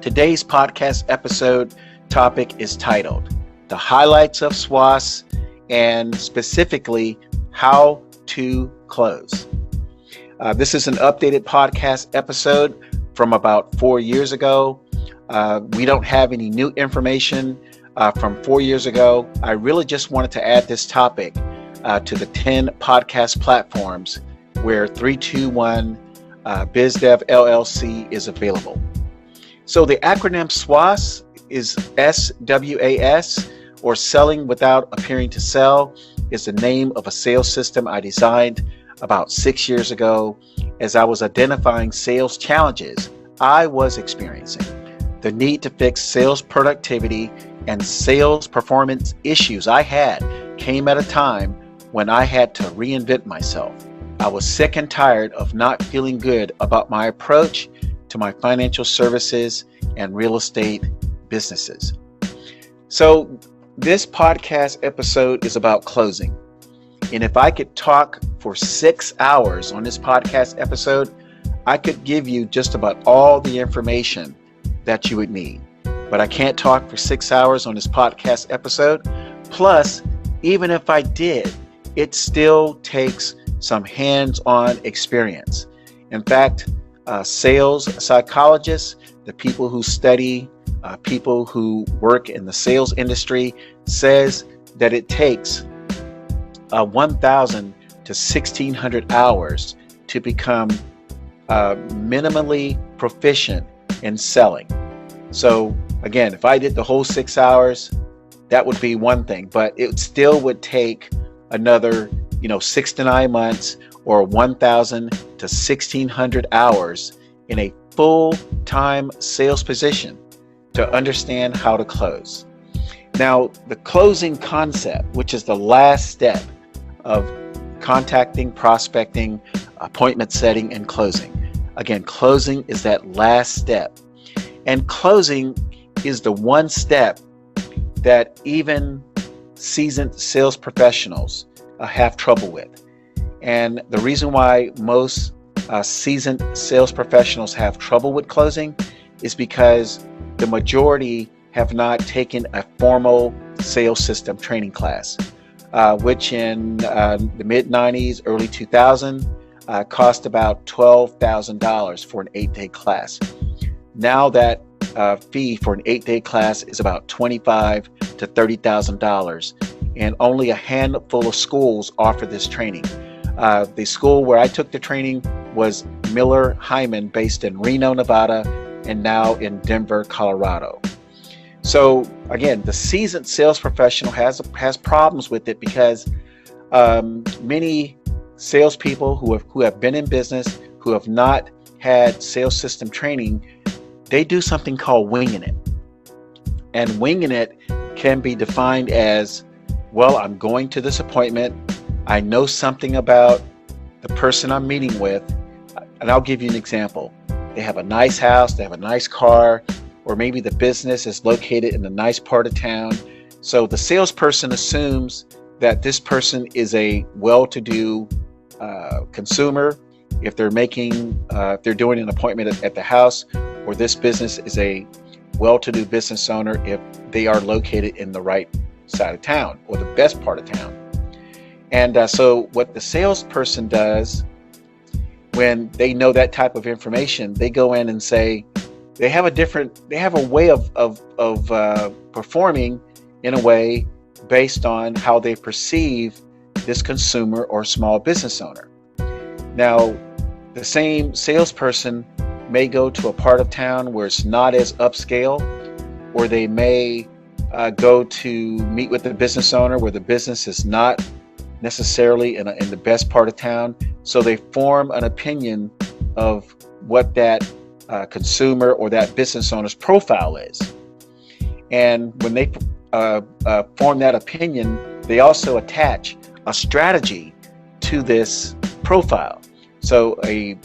Today's podcast episode topic is titled The Highlights of SWOS and specifically how to close. This is an updated podcast episode from about 4 years ago. We don't have any new information from 4 years ago. I really just wanted to add this topic to the 10 podcast platforms where 321 BizDev LLC is available. So the acronym SWOS is SWAS, or Selling Without Appearing to Sell, is the name of a sales system I designed about 6 years ago as I was identifying sales challenges I was experiencing. The need to fix sales productivity and sales performance issues I had came at a time when I had to reinvent myself. I was sick and tired of not feeling good about my approach to my financial services and real estate businesses. So this podcast episode is about closing. And if I could talk for 6 hours on this podcast episode, I could give you just about all the information that you would need. But I can't talk for 6 hours on this podcast episode. Plus, even if I did, it still takes some hands-on experience. In fact, sales psychologists, the people who study, people who work in the sales industry, says that it takes 1,000 to 1,600 hours to become minimally proficient in selling. So again, if I did the whole 6 hours, that would be one thing, but it still would take another 6 to 9 months or 1,000 to 1,600 hours in a full-time sales position to understand how to close. Now, the closing concept, which is the last step of contacting, prospecting, appointment setting, and closing. Again, closing is that last step. And closing is the one step that even seasoned sales professionals have trouble with. And the reason why most seasoned sales professionals have trouble with closing is because the majority have not taken a formal sales system training class, which in the mid-90s, early 2000, cost about $12,000 for an 8-day class. Now that fee for an 8-day class is about $25,000 to $30,000, and only a handful of schools offer this training. The school where I took the training was Miller Heiman, based in Reno, Nevada, and now in Denver, Colorado. So again, the seasoned sales professional has problems with it because many salespeople who have been in business, who have not had sales system training, they do something called winging it. And winging it can be defined as, well, I'm going to this appointment. I know something about the person I'm meeting with. And I'll give you an example. They have a nice house, they have a nice car, or maybe the business is located in a nice part of town. So the salesperson assumes that this person is a well-to-do consumer. If they're doing an appointment at the house, or this business is a well-to-do business owner if they are located in the right side of town or the best part of town. And so what the salesperson does when they know that type of information, they go in and say they have a way of performing in a way based on how they perceive this consumer or small business owner. Now, the same salesperson may go to a part of town where it's not as upscale, or they may go to meet with the business owner where the business is not necessarily in the best part of town. So they form an opinion of what that consumer or that business owner's profile is. And when they form that opinion, they also attach a strategy to this profile. So a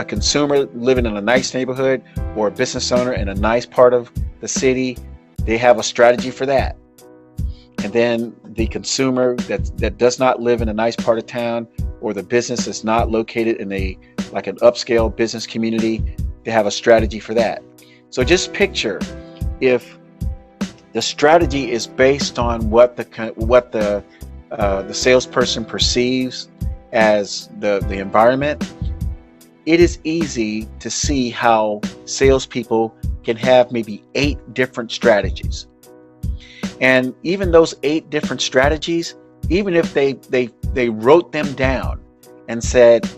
consumer living in a nice neighborhood or a business owner in a nice part of the city, they have a strategy for that. And then the consumer that does not live in a nice part of town, or the business is not located in an upscale business community, they have a strategy for that. So just picture if the strategy is based on what the salesperson perceives as the environment. It is easy to see how salespeople can have maybe 8 different strategies. And even those 8 different strategies, even if they wrote them down and said,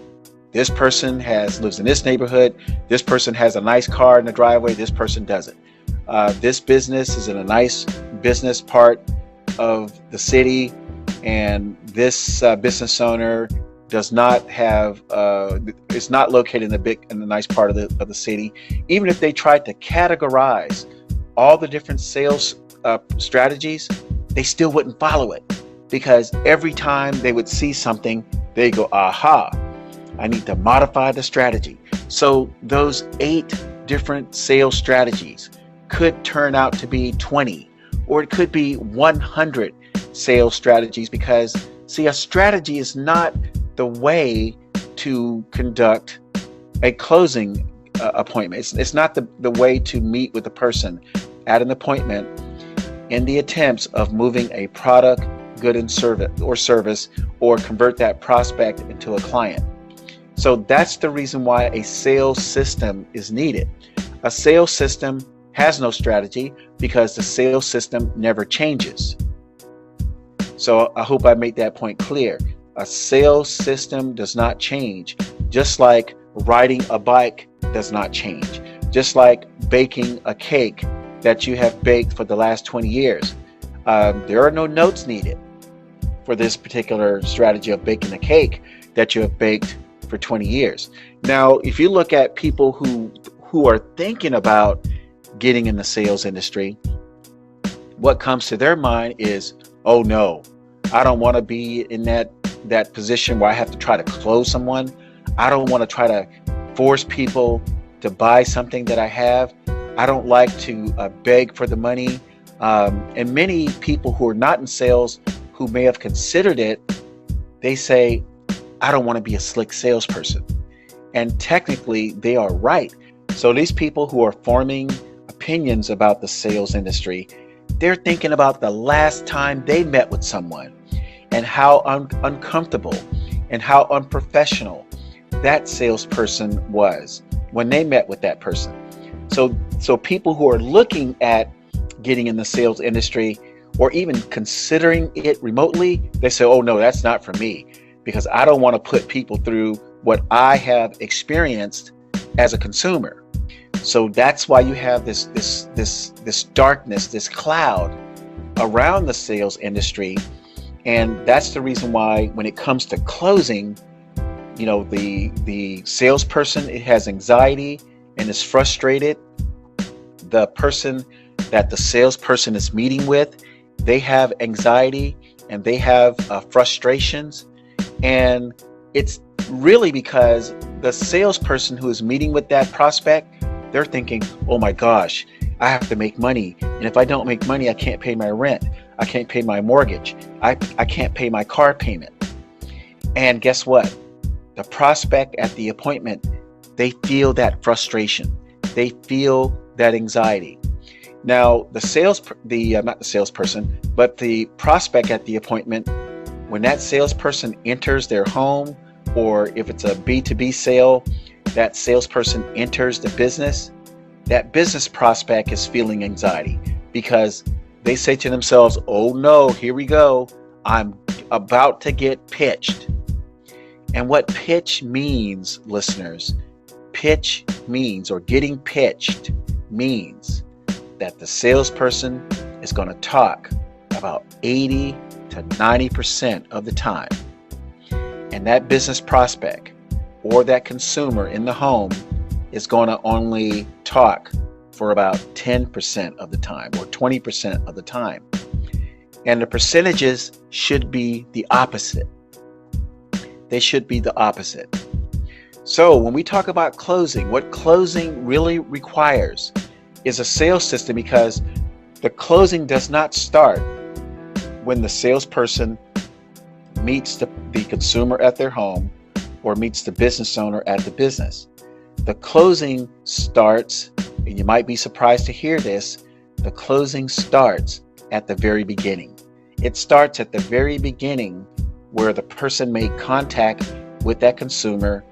this person lives in this neighborhood, this person has a nice car in the driveway, this person doesn't. This business is in a nice business part of the city, and this business owner does not have it's not located in the nice part of the city. Even if they tried to categorize all the different sales strategies, they still wouldn't follow it, because every time they would see something, they go, aha, I need to modify the strategy. So those 8 different sales strategies could turn out to be 20, or it could be 100 sales strategies, because see, a strategy is not the way to conduct a closing appointment. It's not the way to meet with the person at an appointment in the attempts of moving a product, good and service, or convert that prospect into a client. So that's the reason why a sales system is needed. A sales system has no strategy because the sales system never changes. So I hope I made that point clear. A sales system does not change, just like riding a bike does not change, just like baking a cake that you have baked for the last 20 years. There are no notes needed for this particular strategy of baking a cake that you have baked for 20 years. Now, if you look at people who are thinking about getting in the sales industry, what comes to their mind is, oh no, I don't want to be in that position where I have to try to close someone. I don't want to try to force people to buy something that I have. I don't like to beg for the money. And many people who are not in sales, who may have considered it, they say, I don't want to be a slick salesperson. And technically, they are right. So these people who are forming opinions about the sales industry, they're thinking about the last time they met with someone and how uncomfortable and how unprofessional that salesperson was when they met with that person. So people who are looking at getting in the sales industry or even considering it remotely, they say, oh no, that's not for me, because I don't want to put people through what I have experienced as a consumer. So that's why you have this darkness, this cloud around the sales industry. And that's the reason why when it comes to closing, you know, the salesperson, it has anxiety and is frustrated. The person that the salesperson is meeting with, they have anxiety and they have frustrations. And it's really because the salesperson who is meeting with that prospect, they're thinking, oh my gosh, I have to make money. And if I don't make money, I can't pay my rent. I can't pay my mortgage. I can't pay my car payment. And guess what? The prospect at the appointment, they feel that frustration. They feel that anxiety. Now, not the salesperson, but the prospect at the appointment, when that salesperson enters their home, or if it's a B2B sale, that salesperson enters the business, that business prospect is feeling anxiety because they say to themselves, oh no, here we go. I'm about to get pitched. And what pitch means, listeners, pitch means, or getting pitched means, that the salesperson is going to talk about 80 to 90% of the time. And that business prospect or that consumer in the home is going to only talk for about 10% of the time or 20% of the time. And the percentages should be the opposite. They should be the opposite. So when we talk about closing, what closing really requires is a sales system, because the closing does not start when the salesperson meets the consumer at their home or meets the business owner at the business. The closing starts and you might be surprised to hear this, the closing starts at the very beginning. It starts at the very beginning where the person made contact with that consumer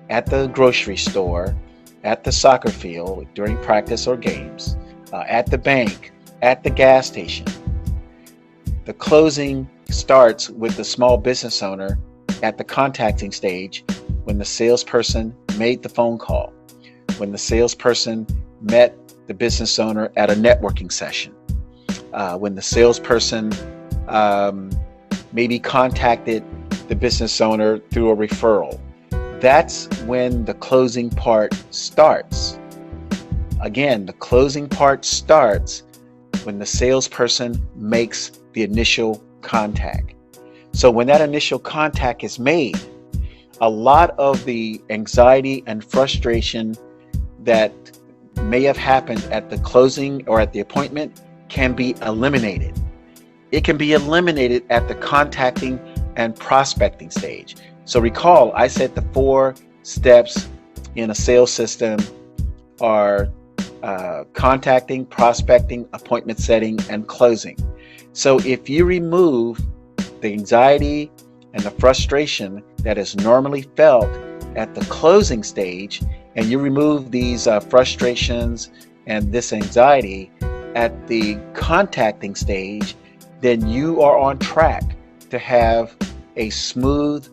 at the grocery store, at the soccer field during practice or games, at the bank, at the gas station. The closing starts with the small business owner at the contacting stage when the salesperson made the phone call, when the salesperson met the business owner at a networking session, when the salesperson maybe contacted the business owner through a referral. That's when the closing part starts. Again, the closing part starts when the salesperson makes the initial contact. So when that initial contact is made, a lot of the anxiety and frustration that may have happened at the closing or at the appointment can be eliminated. It can be eliminated at the contacting and prospecting stage. So recall, I said the 4 steps in a sales system are contacting, prospecting, appointment setting, and closing. So if you remove the anxiety and the frustration that is normally felt at the closing stage, and you remove these frustrations and this anxiety at the contacting stage, then you are on track to have a smooth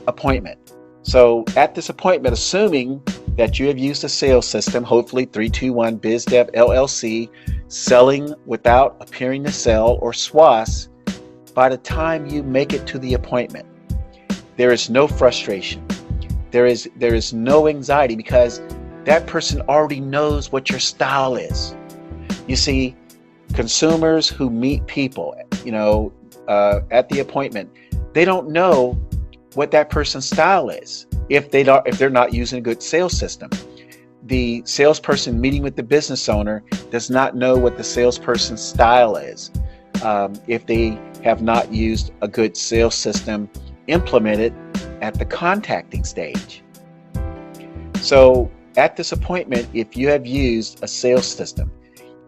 appointment. So at this appointment, assuming that you have used a sales system, hopefully 321 BizDev LLC, selling without appearing to sell, or SWAS, by the time you make it to the appointment, there is no frustration. There is no anxiety because that person already knows what your style is. You see, consumers who meet people, at the appointment, they don't know what that person's style is if they're not using a good sales system. The salesperson meeting with the business owner does not know what the salesperson's style is if they have not used a good sales system implemented at the contacting stage. So at this appointment, if you have used a sales system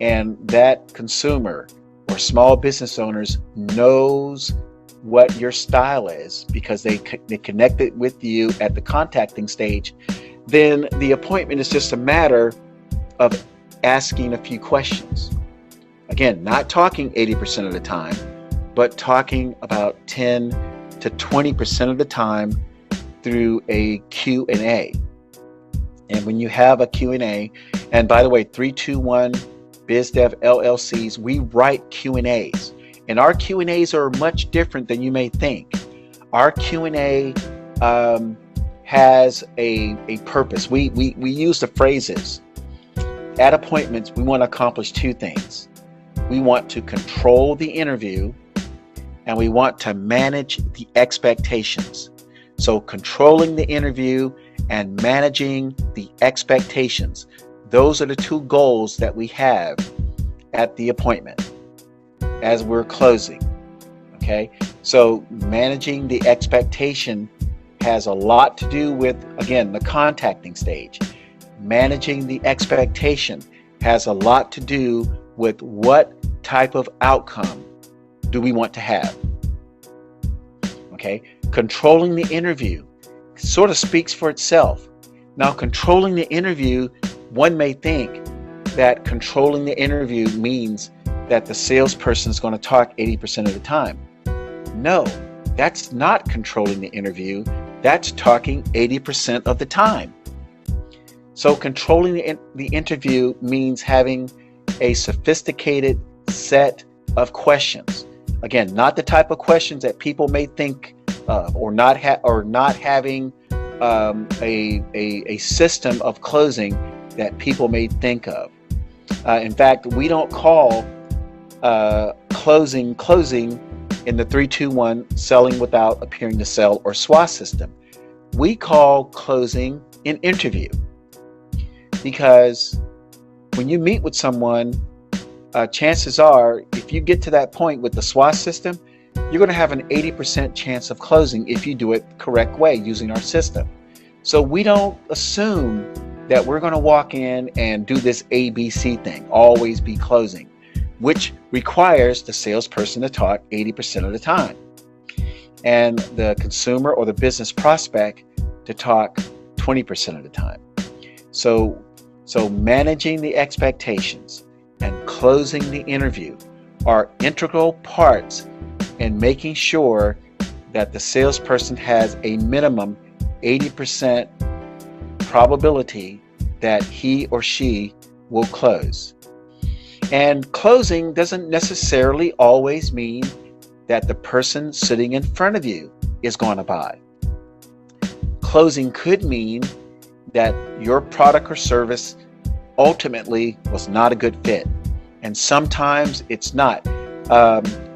and that consumer or small business owners knows what your style is because they connected with you at the contacting stage, then the appointment is just a matter of asking a few questions. Again, not talking 80% of the time, but talking about 10 to 20% of the time through a Q&A. And when you have a Q&A, and by the way, 321 BizDev LLCs, we write Q&As. And our Q&As are much different than you may think. Our Q&A has a purpose. We use the phrases. At appointments, we want to accomplish 2 things. We want to control the interview, and we want to manage the expectations. So controlling the interview and managing the expectations. Those are the 2 goals that we have at the appointment as we're closing. Okay, so managing the expectation has a lot to do with, again, the contacting stage. Managing the expectation has a lot to do with what type of outcome do we want to have. Okay, controlling the interview sort of speaks for itself. Now, controlling the interview, one may think that controlling the interview means that the salesperson is going to talk 80% of the time. No, that's not controlling the interview. That's talking 80% of the time. So controlling the interview means having a sophisticated set of questions. Again, not the type of questions that people may think of, or not having a system of closing that people may think of. In fact, we don't call closing in the 321 selling without appearing to sell or SWAS system. We call closing an interview, because when you meet with someone, chances are, if you get to that point with the SWAS system, you're going to have an 80% chance of closing if you do it the correct way using our system. So we don't assume that we're going to walk in and do this ABC thing, always be closing, which requires the salesperson to talk 80% of the time and the consumer or the business prospect to talk 20% of the time. So managing the expectations and closing the interview are integral parts in making sure that the salesperson has a minimum 80% probability that he or she will close. And closing doesn't necessarily always mean that the person sitting in front of you is going to buy. Closing could mean that your product or service ultimately was not a good fit. And sometimes it's not.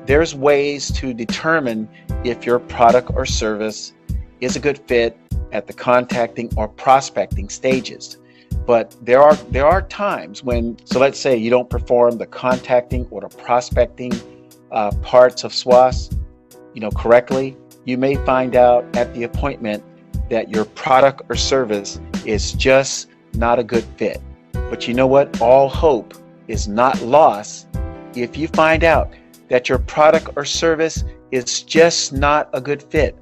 There's ways to determine if your product or service is a good fit at the contacting or prospecting stages. But there are times when, so let's say you don't perform the contacting or the prospecting parts of SWOS, correctly. You may find out at the appointment that your product or service is just not a good fit. But you know what? All hope is not lost if you find out that your product or service is just not a good fit.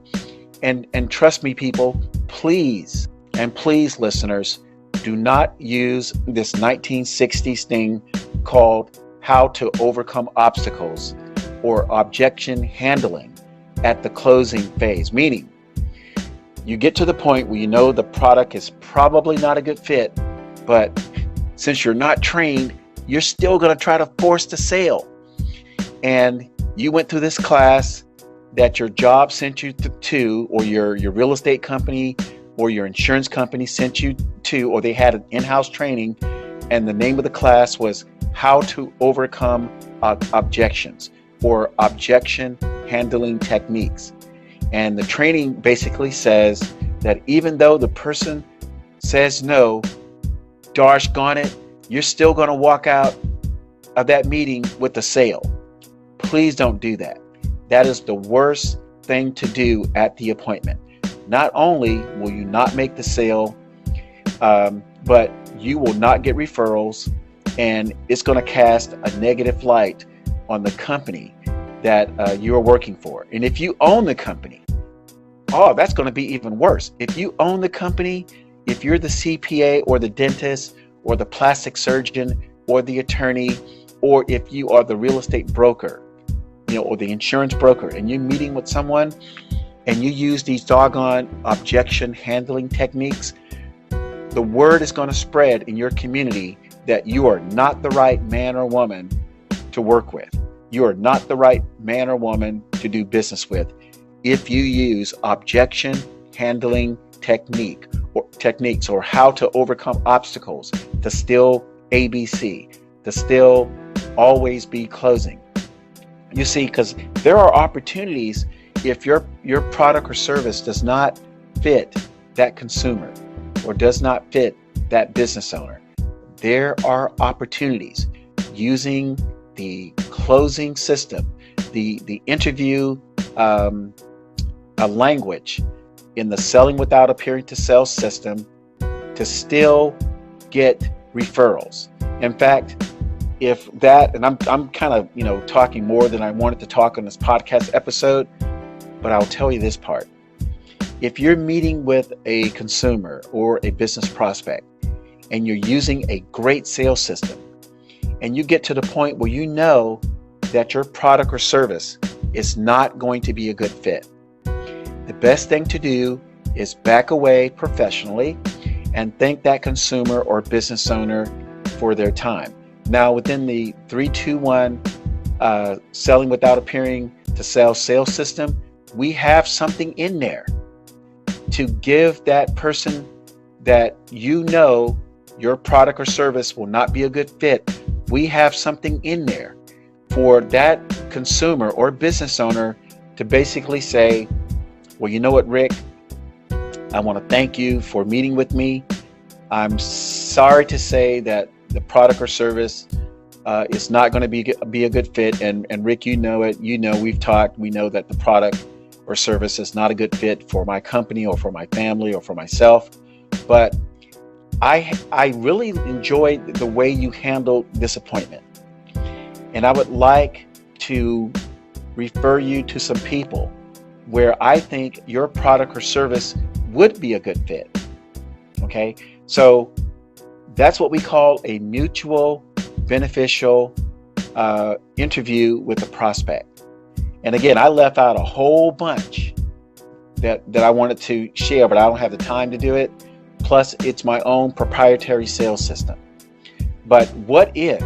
And trust me, people, please listeners, do not use this 1960s thing called how to overcome obstacles or objection handling at the closing phase. Meaning, you get to the point where you know the product is probably not a good fit, but since you're not trained, you're still going to try to force the sale. And you went through this class that your job sent you to, or your real estate company or your insurance company sent you to, or they had an in-house training, and the name of the class was How to Overcome Objections or Objection Handling Techniques. And the training basically says that even though the person says no, gosh darn it, you're still going to walk out of that meeting with a sale. Please don't do that. That is the worst thing to do at the appointment. Not only will you not make the sale, but you will not get referrals, and it's going to cast a negative light on the company that you are working for. And if you own the company, that's going to be even worse. If you own the company, if you're the CPA or the dentist or the plastic surgeon or the attorney, or if you are the real estate broker, or the insurance broker, and you're meeting with someone and you use these doggone objection handling techniques, the word is going to spread in your community that you are not the right man or woman to work with. You are not the right man or woman to do business with if you use objection handling techniques or how to overcome obstacles to still ABC, to still always be closing. You see, because there are opportunities if your product or service does not fit that consumer or does not fit that business owner. There are opportunities using the closing system, the interview language in the Selling Without Appearing to Sell system to still get referrals. In fact, if that, and I'm kind of, talking more than I wanted to talk on this podcast episode, but I'll tell you this part. If you're meeting with a consumer or a business prospect and you're using a great sales system and you get to the point where you know that your product or service is not going to be a good fit, the best thing to do is back away professionally and thank that consumer or business owner for their time. Now, within the 3-2-1 Selling Without Appearing to Sell sales system, we have something in there to give that person that your product or service will not be a good fit. We have something in there for that consumer or business owner to basically say, well, you know what, Rick? I want to thank you for meeting with me. I'm sorry to say that the product or service is not going to be a good fit. And Rick, you know it. We've talked. We know that the product or service is not a good fit for my company or for my family or for myself. But I really enjoyed the way you handled this appointment, and I would like to refer you to some people where I think your product or service would be a good fit. Okay, so that's what we call a mutual beneficial interview with a prospect. And again, I left out a whole bunch that I wanted to share, but I don't have the time to do it. Plus, it's my own proprietary sales system. But what if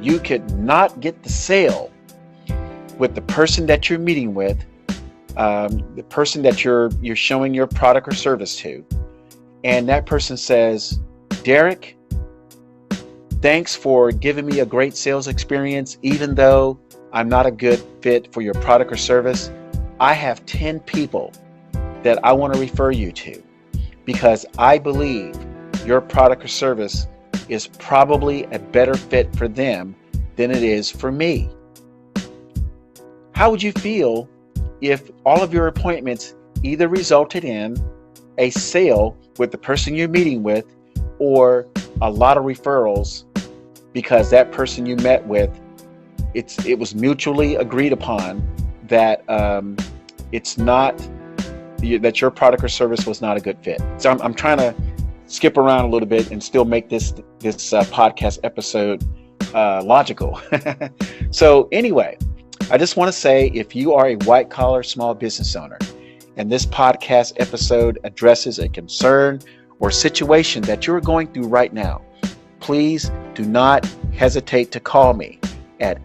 you could not get the sale with the person that you're meeting with, the person that you're showing your product or service to, and that person says, Derek, thanks for giving me a great sales experience. Even though I'm not a good fit for your product or service, I have 10 people that I want to refer you to because I believe your product or service is probably a better fit for them than it is for me. How would you feel if all of your appointments either resulted in a sale with the person you're meeting with or a lot of referrals because that person you met with, it was mutually agreed upon that that your product or service was not a good fit. So I'm trying to skip around a little bit and still make this podcast episode logical. So anyway, I just want to say, if you are a white collar small business owner and this podcast episode addresses a concern or situation that you're going through right now, please do not hesitate to call me at